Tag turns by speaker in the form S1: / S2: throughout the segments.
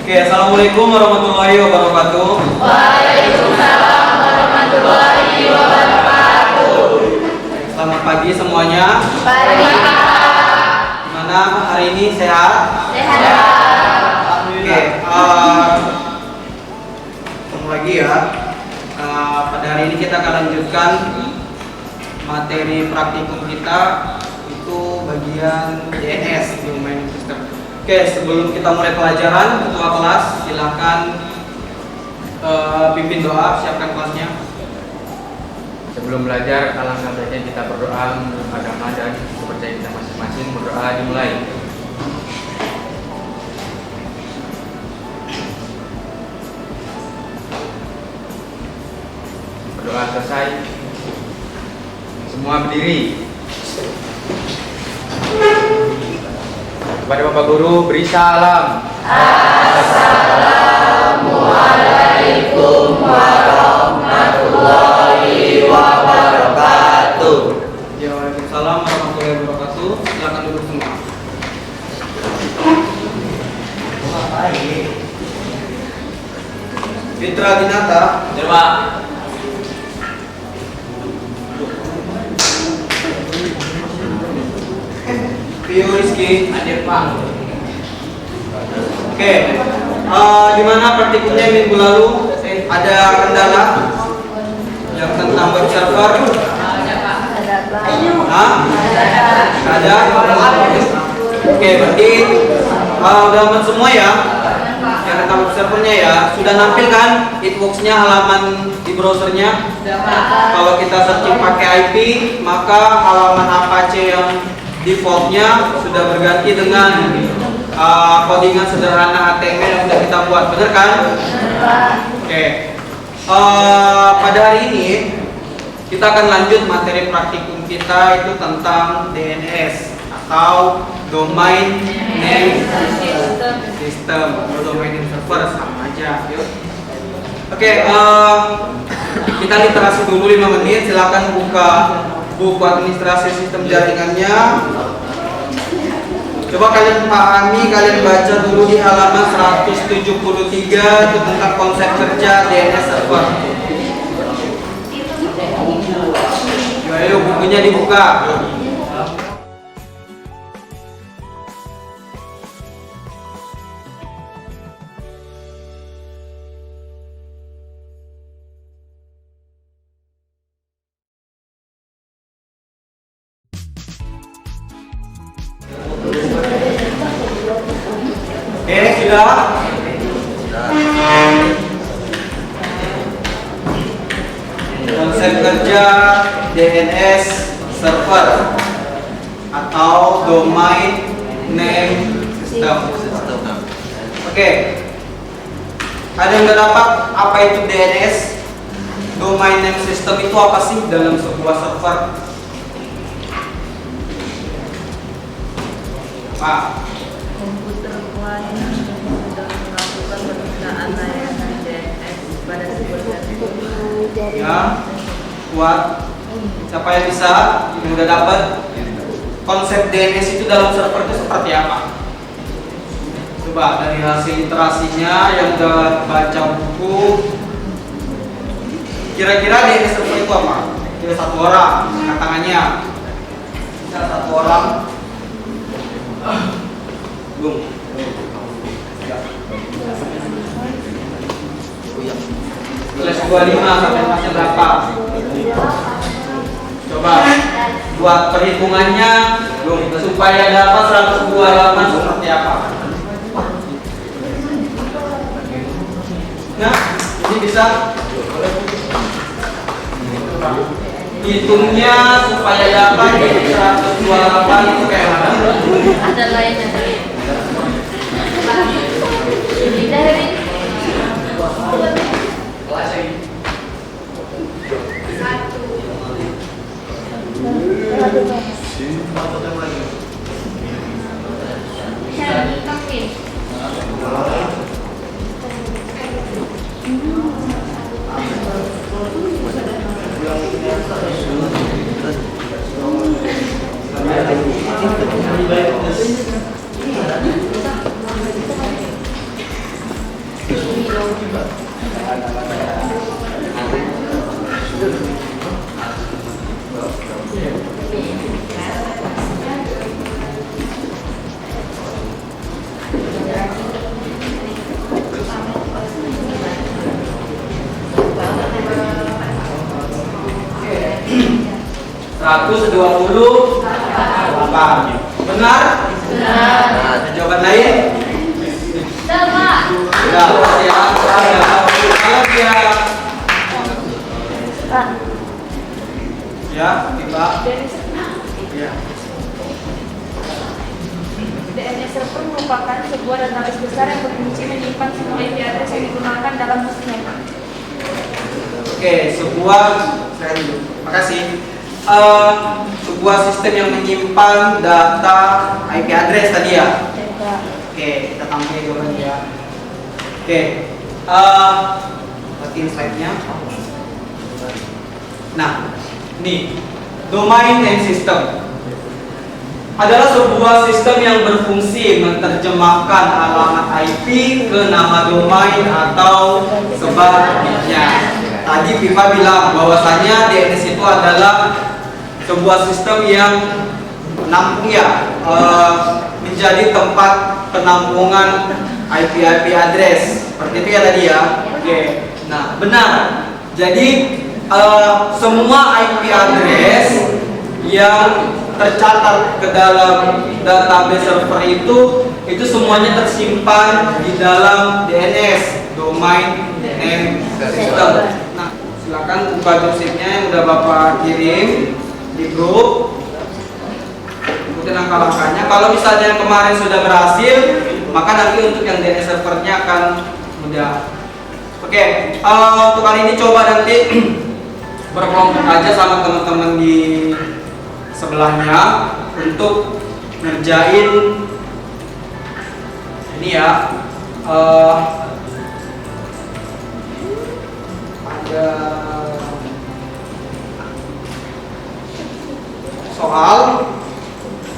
S1: Oke, assalamualaikum warahmatullahi wabarakatuh.
S2: Waalaikumsalam warahmatullahi wabarakatuh.
S1: Selamat pagi semuanya.
S2: Pagi.
S1: Gimana hari ini, sehat?
S2: Sehat.
S1: Oke, ketemu lagi ya. Pada hari ini kita akan lanjutkan materi praktikum kita, itu bagian DNS, Domain System. Oke, sebelum kita mulai pelajaran, ketua kelas silakan pimpin doa, siapkan kelasnya.
S3: Sebelum belajar, alangkah baiknya kita berdoa menurut agama dan kepercayaan kita masing-masing. Berdoa dimulai. Berdoa selesai, semua berdiri. Kepada Bapak Guru beri salam.
S2: Assalamualaikum warahmatullahi wabarakatuh.
S1: Ya, waalaikumsalam warahmatullahi wabarakatuh. Silakan duduk semua. Fitra Dinata,
S3: Coba.
S1: Pio Rizky,
S3: Hadir Pak.
S1: Oke, gimana praktikumnya minggu lalu? Ada kendala yang tentang web server? Hah? Ada? Oke, berarti udah aman semua ya? Yang tentang web servernya ya? Sudah nampil kan It-Works-nya, halaman di browsernya? Kalau kita searching pakai IP, maka halaman Apache yang defaultnya sudah berganti dengan codingan sederhana HTML yang sudah kita buat, benar kan? Oke. Pada hari ini kita akan lanjut materi praktikum kita, itu tentang DNS atau Domain Name System atau Domain Name Server, sama aja. Yuk. Oke, kita literasi dulu 5 menit. Silakan buka buku administrasi sistem jaringannya. Coba kalian pahami, kalian baca dulu di halaman 173 itu tentang konsep kerja DNS server. Ayo bukunya dibuka. Oke, sudah. Konsep kerja DNS server atau Domain Name System. Oke. Ada yang nggak dapat apa itu DNS? Domain Name System itu apa sih dalam sebuah server? Pak.
S4: Komputer klien sudah melakukan penggunaan layanan DNS pada sebuah server.
S1: Ya, kuat. Siapa yang bisa? Yang udah dapat? Konsep DNS itu dalam server itu seperti apa? Coba dari hasil literasinya yang udah baca buku, kira-kira DNS server itu apa? Tidak satu orang, angkat tangannya. Bisa satu orang. Bung. Kelas 25 sampai kelasnya berapa? Coba buat perhitungannya supaya dapat 102 halaman seperti apa? Nah, ini bisa hitungnya supaya dapat 102 halaman itu kayak mana?
S4: Ada lainnya. Dari
S1: Benar? Ada jawaban lain?
S4: Sama.
S1: Ya, ya. Kalau dia ya, tiba. Ya.
S5: DNS server merupakan sebuah database besar yang berfungsi menyimpan semua IP address yang digunakan dalam hostnya.
S1: Oke, makasih. Sebuah sistem yang menyimpan data IP address tadi ya. Oke, kita tampilkan jawabannya ya. Oke, lihatin slide-nya. Nah, ini domain name system adalah sebuah sistem yang berfungsi menerjemahkan alamat IP ke nama domain atau sebaliknya. Tadi Viva bilang bahwasanya DNS itu adalah sebuah sistem yang menampung menjadi tempat penampungan IP address. Seperti itu ya tadi ya. Oke. Nah, benar. Jadi semua IP address yang tercatat ke dalam database server itu semuanya tersimpan di dalam DNS, domain name system. Nah, silakan buka dosisnya yang udah Bapak kirim di grup. Ikutin langkah-langkahnya. Kalau misalnya yang kemarin sudah berhasil, maka nanti untuk yang DNS servernya akan mudah. Oke, untuk kali ini coba nanti berkelompok aja sama teman-teman di sebelahnya untuk ngerjain ini ya.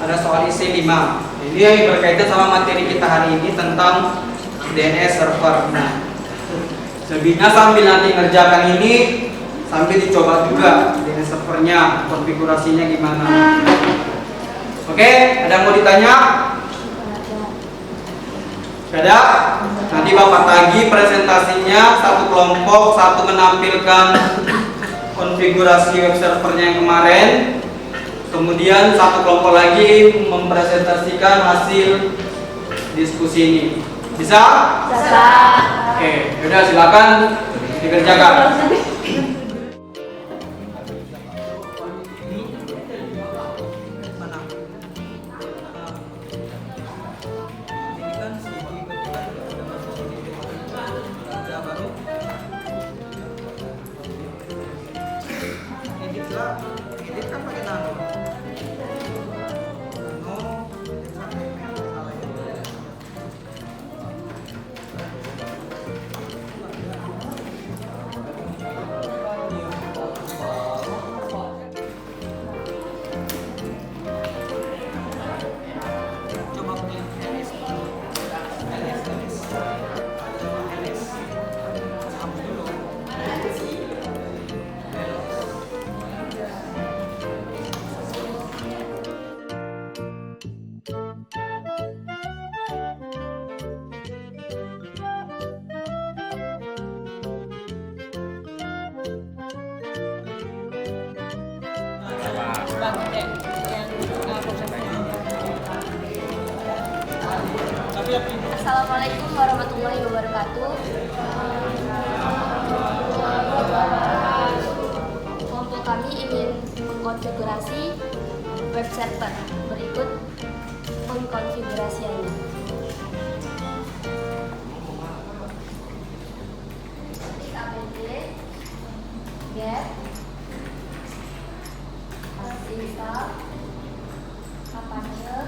S1: Ada soal isi 5. Ini berkaitan sama materi kita hari ini tentang DNS server. Nah, selebihnya sambil nanti ngerjakan ini sambil dicoba juga DNS servernya, konfigurasinya gimana. Oke, ada yang mau ditanya? Ada? Nanti Bapak tagih presentasinya satu kelompok, satu menampilkan konfigurasi web servernya yang kemarin. Kemudian satu kelompok lagi mempresentasikan hasil diskusi ini. Bisa?
S5: Bisa.
S1: Oke, yaudah silakan dikerjakan.
S6: Assalamualaikum warahmatullahi wabarakatuh. Kelompok kami ingin mengkonfigurasi web server. Berikut pengkonfigurasiannya. Ketik abd get install Apache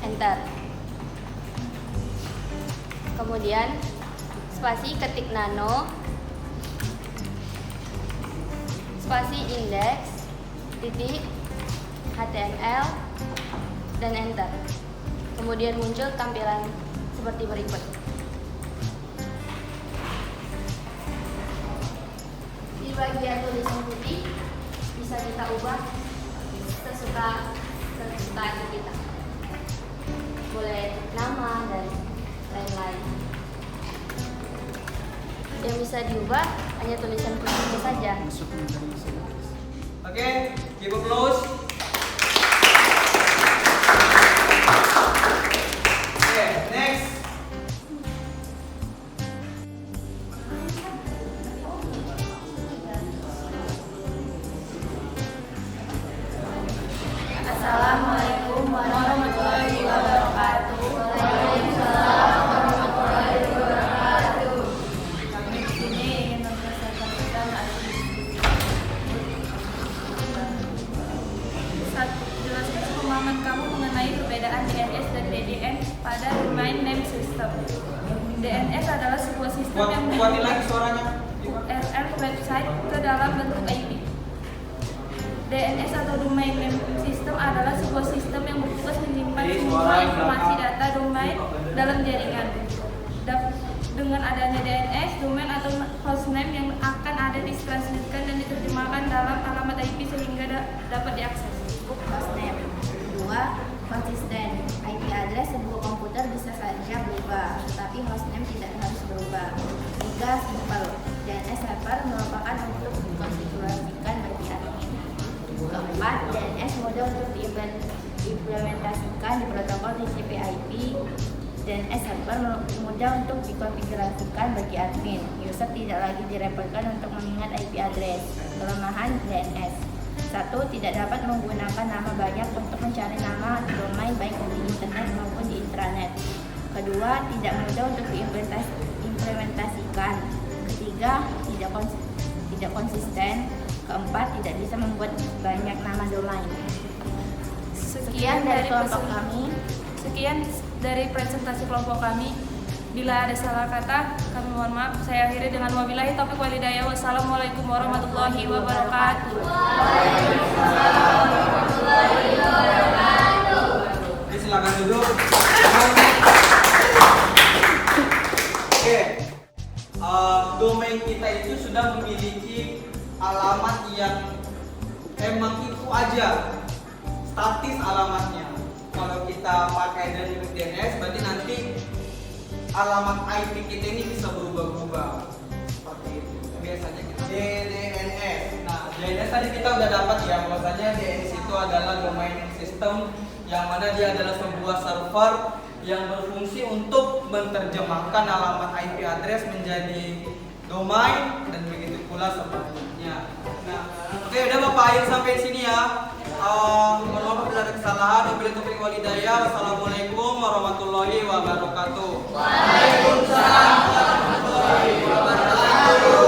S6: enter. Kemudian spasi ketik nano spasi index, titik, HTML, dan enter. Kemudian muncul tampilan seperti berikut. Di bagian tulisan putih bisa kita ubah sesuka kita. Boleh nama dan lain-lain. Yang bisa diubah hanya tulisan putihnya saja.
S1: Oke, give applause. Oke, next.
S2: Assalamualaikum warahmatullahi wabarakatuh. Kami di sini ingin mempresentasikan jelaskan pemahaman kamu mengenai perbedaan DNS dan DDN pada domain name system. DNS adalah sebuah sistem yang
S1: Kuatin lagi suaranya.
S2: URL website ke dalam bentuk IP. DNS atau Domain Name System adalah sebuah sistem yang bertugas menyimpan semua informasi data domain dalam jaringan. Dengan adanya DNS, domain atau hostname yang akan ada ditransmisikan dan diterjemahkan dalam alamat IP sehingga dapat diakses.
S6: Hostname. Kedua, konsisten. IP address sebuah komputer bisa saja berubah, tetapi hostname tidak harus berubah. Tiga, simple. DNS server merupakan untuk dikonfigurasikan bagi admin. Keempat, DNS mudah untuk diimplementasikan di protokol TCP/IP. DNS server mudah untuk dikonfigurasikan bagi admin. User tidak lagi direpotkan untuk mengingat IP address. Kelemahan DNS. 1. Tidak dapat menggunakan nama banyak untuk mencari nama domain baik di internet maupun di intranet. Kedua, tidak mudah untuk diimplementasikan. Ketiga, tidak konsisten. Keempat, tidak bisa membuat banyak nama domain. Sekian dari kelompok kami.
S2: Sekian dari presentasi kelompok kami. Bila ada salah kata, kami mohon maaf. Saya akhiri dengan wabillahi taufiq wal hidayah. Wassalamualaikum warahmatullahi wabarakatuh.
S1: Silakan duduk. Oke, domain kita itu sudah memiliki alamat yang emang itu aja, statis alamatnya. Kalau kita pakai dari DNS, berarti nanti alamat IP kita ini bisa berubah-ubah seperti itu. Biasanya kita DNS. Nah, DNS tadi kita udah dapat ya, bahwasanya DNS itu adalah domain system yang mana dia adalah sebuah server yang berfungsi untuk menerjemahkan alamat IP address menjadi domain dan begitu pula sebaliknya. Nah, oke, udah Bapak akhir sampai sini ya. Mohon maaf bila ada kesalahan. Wabillahi taufiq wal hidayah. Wassalamualaikum warahmatullahi wabarakatuh.
S2: Waalaikumsalam warahmatullahi wabarakatuh.